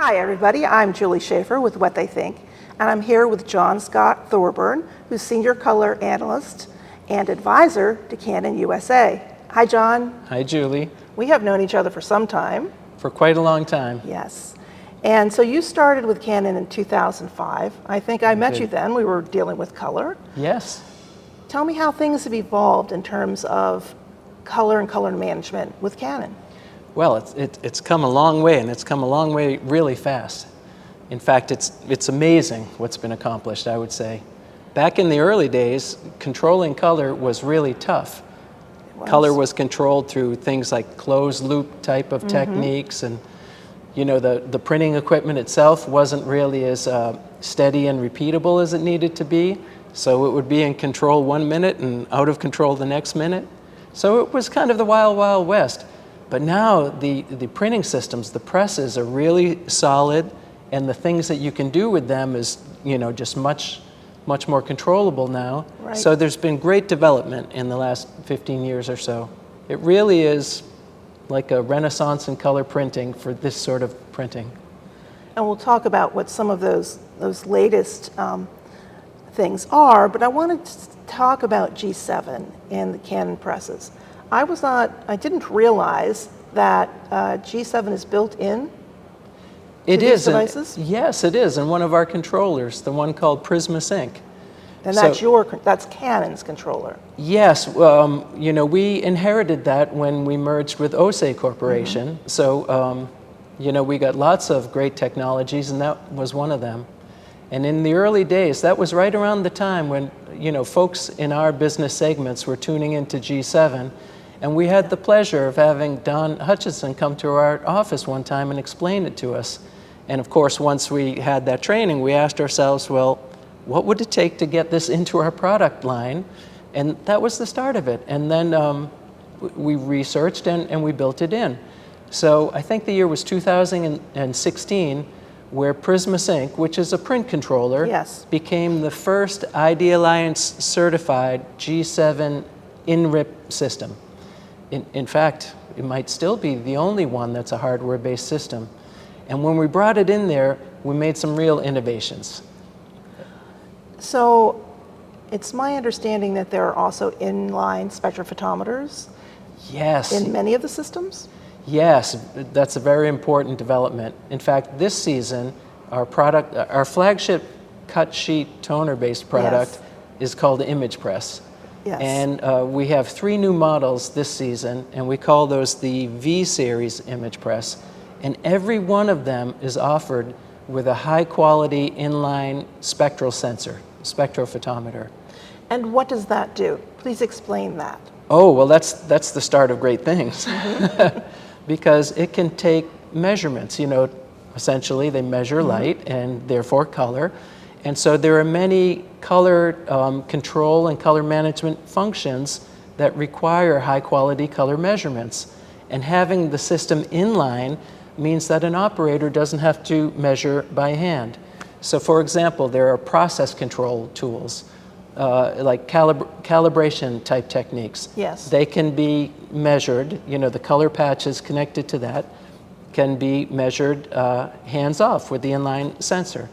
Hi everybody, I'm Julie Schaefer with What They Think, and I'm here with John Scott Thorburn, who's Senior Color Analyst and Advisor to Canon U.S.A. Hi John. Hi Julie. We have known each other for some time. For quite a long time. Yes. And so you started with Canon in 2005. I think I met you then. We were dealing with color. Yes. Tell me how things have evolved in terms of color and color management with Canon. Well, it's come a long way, and it's come a long way really fast. In fact, it's amazing what's been accomplished, I would say. Back in the early days, controlling color was really tough. Color was controlled through things like closed loop type of techniques, and you know, the printing equipment itself wasn't really as steady and repeatable as it needed to be. So it would be in control 1 minute and out of control the next minute. So it was kind of the wild, wild west. But now the printing systems, the presses are really solid, and the things that you can do with them is, you know, just much more controllable now. Right. So there's been great development in the last 15 years or so. It really is like a renaissance in color printing for this sort of printing. And we'll talk about what some of those latest things are, but I wanted to talk about G7 and the Canon presses. I didn't realize that G7 is built in to these devices? Yes, it is, in one of our controllers, the one called PRISMAsync. And that's Canon's controller. Yes, you know, we inherited that when we merged with U.S.A Corporation. So, you know, we got lots of great technologies, and that was one of them. And in the early days, that was right around the time when, you know, folks in our business segments were tuning into G7. And we had the pleasure of having Don Hutchison come to our office one time and explain it to us. And of course, once we had that training, we asked ourselves, well, what would it take to get this into our product line? And that was the start of it. And then we researched and we built it in. So I think the year was 2016, where PRISMAsync, which is a print controller, became the first ID Alliance certified G7 INRIP system. In fact, it might still be the only one that's a hardware-based system. And when we brought it in there, we made some real innovations. So it's my understanding that there are also inline spectrophotometers in many of the systems? Yes, that's a very important development. In fact, this season, our flagship cut sheet toner-based product is called imagePRESS. Yes. And we have 3 new models this season, and we call those the V-Series imagePRESS. And every one of them is offered with a high-quality inline spectral sensor, spectrophotometer. And what does that do? Please explain that. Oh, well, that's the start of great things. Because it can take measurements. You know, essentially they measure light and therefore color. And so there are many color control and color management functions that require high quality color measurements. And having the system inline means that an operator doesn't have to measure by hand. So for example, there are process control tools, like calibration type techniques. Yes. They can be measured, you know, the color patches connected to that can be measured hands off with the inline sensor.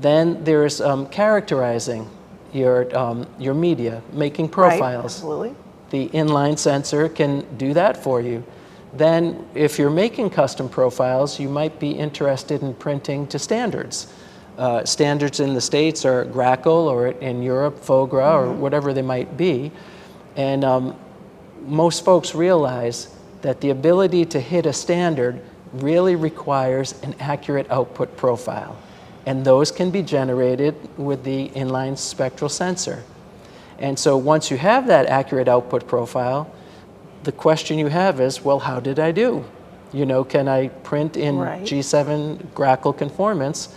Then there's characterizing your media, making profiles. Right, absolutely. The inline sensor can do that for you. Then if you're making custom profiles, you might be interested in printing to standards. Standards in the States are Grackle, or in Europe, Fogra, or whatever they might be. And most folks realize that the ability to hit a standard really requires an accurate output profile. And those can be generated with the inline spectral sensor. And so once you have that accurate output profile, the question you have is, well, how did I do? You know, can I print in G7 Grackle conformance?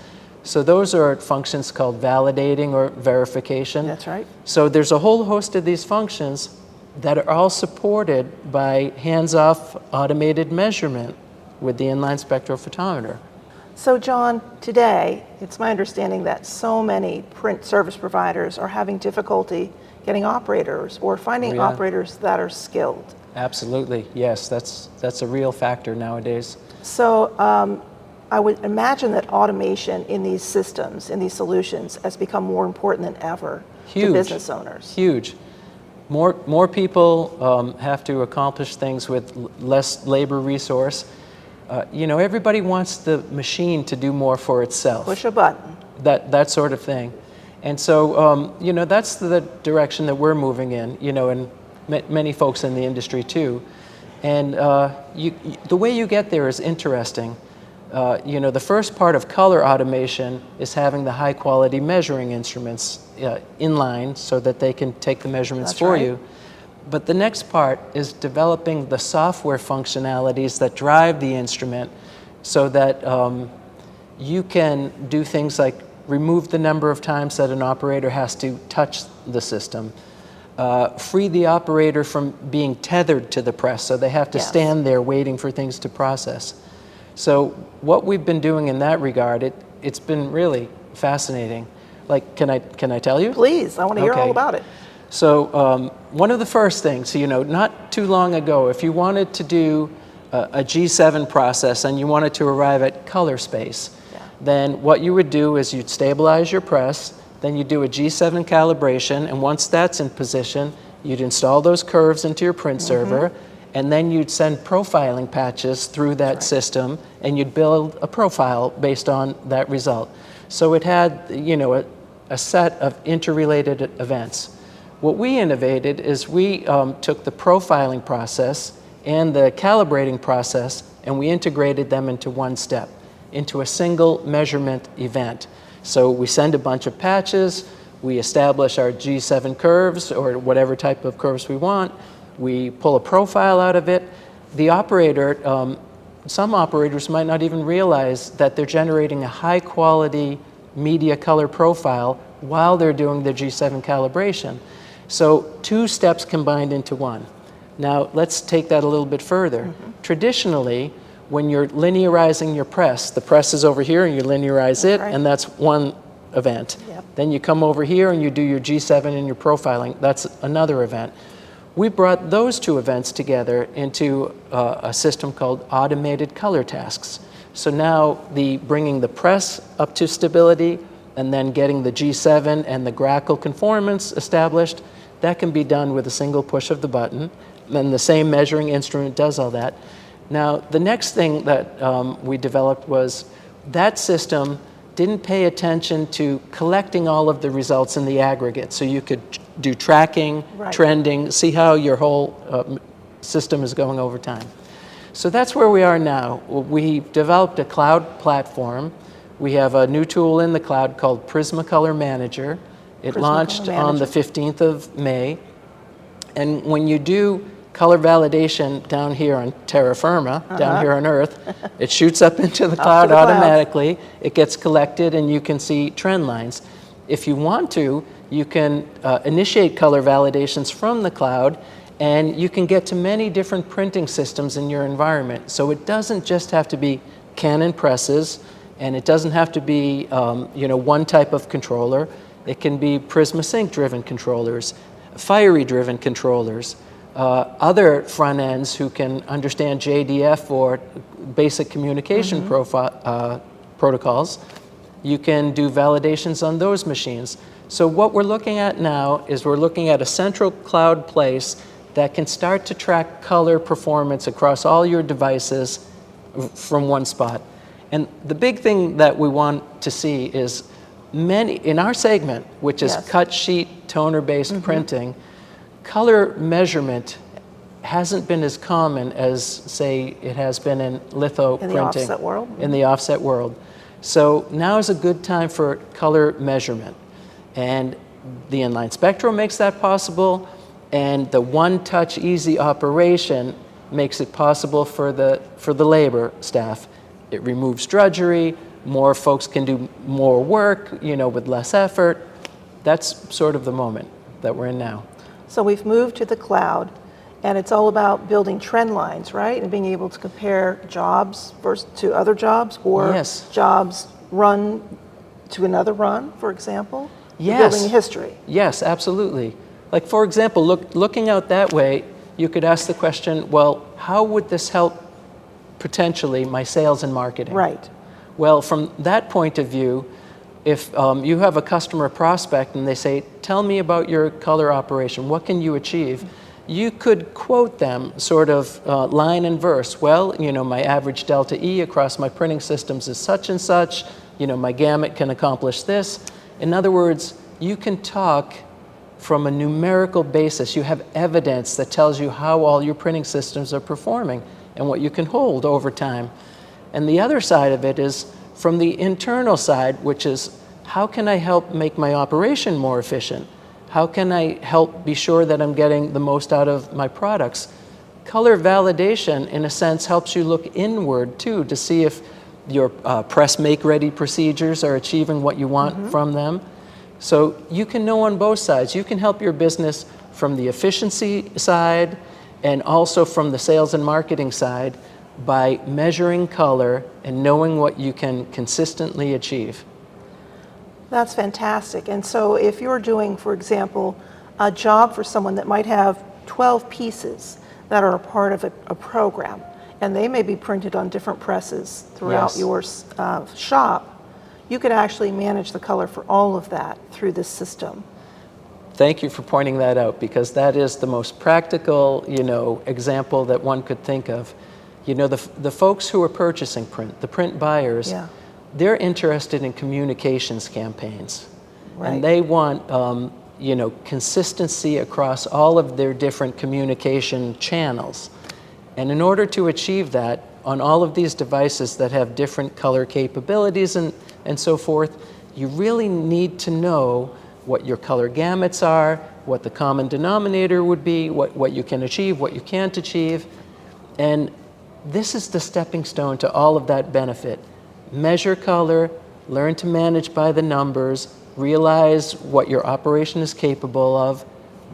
So those are functions called validating or verification. That's right. So there's a whole host of these functions that are all supported by hands-off automated measurement with the inline spectrophotometer. So John, today, it's my understanding that so many print service providers are having difficulty getting operators or finding operators that are skilled. Absolutely, yes, that's a real factor nowadays. So I would imagine that automation in these systems, in these solutions, has become more important than ever to business owners. Huge. More people have to accomplish things with less labor resource. You know, everybody wants the machine to do more for itself. Push a button. That sort of thing. And so, you know, that's the direction that we're moving in, you know, and many folks in the industry too. And the way you get there is interesting. You know, the first part of color automation is having the high quality measuring instruments in line so that they can take the measurements for you. But the next part is developing the software functionalities that drive the instrument so that you can do things like remove the number of times that an operator has to touch the system, free the operator from being tethered to the press, so they have to stand there waiting for things to process. So what we've been doing in that regard, it's been really fascinating. Like, can I tell you? Please, I want to hear all about it. So one of the first things, you know, not too long ago, if you wanted to do a G7 process and you wanted to arrive at color space, then what you would do is you'd stabilize your press, then you do a G7 calibration, and once that's in position, you'd install those curves into your print server, and then you'd send profiling patches through that system, and you'd build a profile based on that result. So it had, you know, a set of interrelated events. What we innovated is we took the profiling process and the calibrating process, and we integrated them into one step, into a single measurement event. So we send a bunch of patches, we establish our G7 curves or whatever type of curves we want, we pull a profile out of it. The operator, some operators might not even realize that they're generating a high quality media color profile while they're doing their G7 calibration. So two steps combined into one. Now let's take that a little bit further. Traditionally, when you're linearizing your press, the press is over here and you linearize it, and that's one event. Then you come over here and you do your G7 and your profiling, that's another event. We brought those two events together into a system called automated color tasks. So now bringing the press up to stability and then getting the G7 and the grackle conformance established, that can be done with a single push of the button. Then the same measuring instrument does all that. Now, the next thing that we developed was that system didn't pay attention to collecting all of the results in the aggregate. So you could do tracking, trending, see how your whole system is going over time. So that's where we are now. We developed a cloud platform. We have a new tool in the cloud called Color Manager. It launched on the 15th of May. And when you do color validation down here on terra firma, down here on Earth, it shoots up into the cloud automatically. It gets collected and you can see trend lines. If you want to, you can initiate color validations from the cloud, and you can get to many different printing systems in your environment. So it doesn't just have to be Canon presses, and it doesn't have to be you know, one type of controller. It can be PRISMAsync driven controllers, Fiery driven controllers, other front ends who can understand JDF or basic communication protocols. You can do validations on those machines. So what we're looking at now is we're looking at a central cloud place that can start to track color performance across all your devices from one spot. And the big thing that we want to see is in our segment, which is cut sheet toner-based printing, color measurement hasn't been as common as, say, it has been in litho printing. In the offset world? In the offset world. So now is a good time for color measurement. And the inline spectrum makes that possible, and the one-touch easy operation makes it possible for the labor staff. It removes drudgery, more folks can do more work, you know, with less effort. That's sort of the moment that we're in now. So we've moved to the cloud, and it's all about building trend lines, right? And being able to compare jobs to other jobs, or jobs run to another run, for example? Building history. Yes, absolutely. Like, for example, looking out that way, you could ask the question, well, how would this help potentially my sales and marketing? Right. Well, from that point of view, if you have a customer prospect and they say, tell me about your color operation, what can you achieve? You could quote them sort of line and verse. Well, you know, my average delta E across my printing systems is such and such. You know, my gamut can accomplish this. In other words, you can talk from a numerical basis. You have evidence that tells you how all your printing systems are performing and what you can hold over time. And the other side of it is from the internal side, which is how can I help make my operation more efficient? How can I help be sure that I'm getting the most out of my products? Color validation, in a sense, helps you look inward too to see if your press make-ready procedures are achieving what you want from them. So you can know on both sides. You can help your business from the efficiency side and also from the sales and marketing side by measuring color and knowing what you can consistently achieve. That's fantastic. And so if you're doing, for example, a job for someone that might have 12 pieces that are a part of a program, and they may be printed on different presses throughout your shop, you could actually manage the color for all of that through this system. Thank you for pointing that out, because that is the most practical, you know, example that one could think of. You know, the folks who are purchasing print, the print buyers, they're interested in communications campaigns. And they want, you know, consistency across all of their different communication channels. And in order to achieve that, on all of these devices that have different color capabilities and so forth, you really need to know what your color gamuts are, what the common denominator would be, what you can achieve, what you can't achieve. And this is the stepping stone to all of that benefit. Measure color, learn to manage by the numbers, realize what your operation is capable of,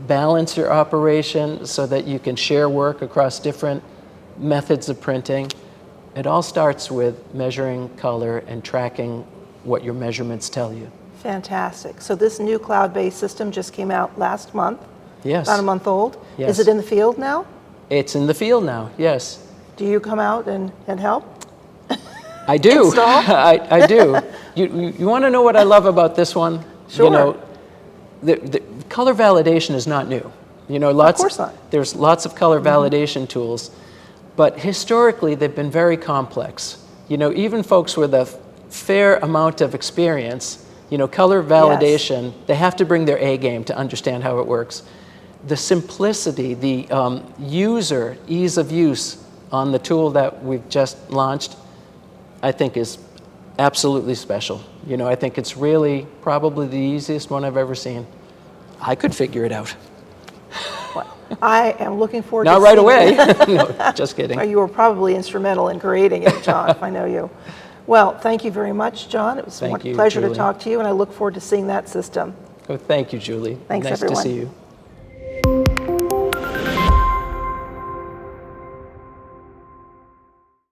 balance your operation so that you can share work across different methods of printing. It all starts with measuring color and tracking what your measurements tell you. Fantastic. So this new cloud-based system just came out last month. Yes. About a month old. Yes. Is it in the field now? It's in the field now, yes. Do you come out and help? I do. Install? I do. You want to know what I love about this one? Sure. You know, the color validation is not new. You know, Of course not. There's lots of color validation tools, but historically they've been very complex. You know, even folks with a fair amount of experience, you know, color validation, they have to bring their A game to understand how it works. The simplicity, the user ease of use on the tool that we've just launched, I think is absolutely special. You know, I think it's really probably the easiest one I've ever seen. I could figure it out. I am looking forward to Not right away. No, just kidding. You were probably instrumental in creating it, John, if I know you. Well, thank you very much, John. It was a pleasure to talk to you, and I look forward to seeing that system. Oh, thank you, Julie. Thanks, nice everyone. to see you.